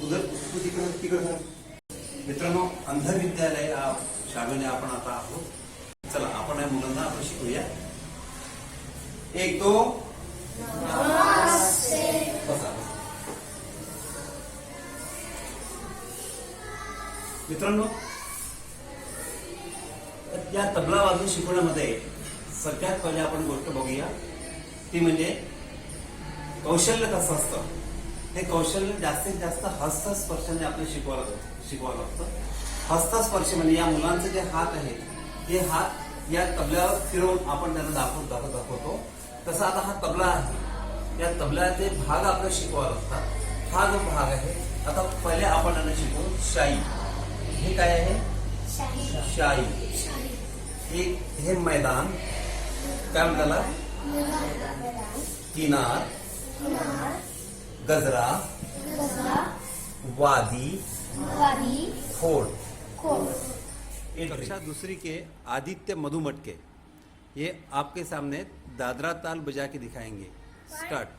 उधर तू तिकडं मित्रांनो, अंधविद्यालय शाळेने आपण आता आहोत. चला आपण या मुलांना आपण शिकूया. एक दो बसा. मित्रांनो, या तबला वाजवून शिकवण्यामध्ये सगळ्यात पहिले आपण गोष्ट बघूया ती म्हणजे कौशल्य कसं असतं. हे कौशल्य जास्तीत जास्त हस्तस्पर्शाने आपल्याला शिकवावं लागतं. हस्तस्पर्श म्हणजे या मुलांचे जे हात आहेत हे हात या तबल्यावर फिरवून आपण त्यांना दाखवतो. तसा आता हा तबला आहे, या तबल्याचे भाग आपल्याला शिकवावे लागतात. हा जो भाग आहे, आता पहिले आपण त्यांना शिकवू शाई. हे काय आहे? शाई. हे मैदान काय म्हणताला? किनार, गजरा, वादी, खोड. कक्षा दूसरी के आदित्य मधुमटके ये आपके सामने दादरा ताल बजा के दिखाएंगे. स्टार्ट.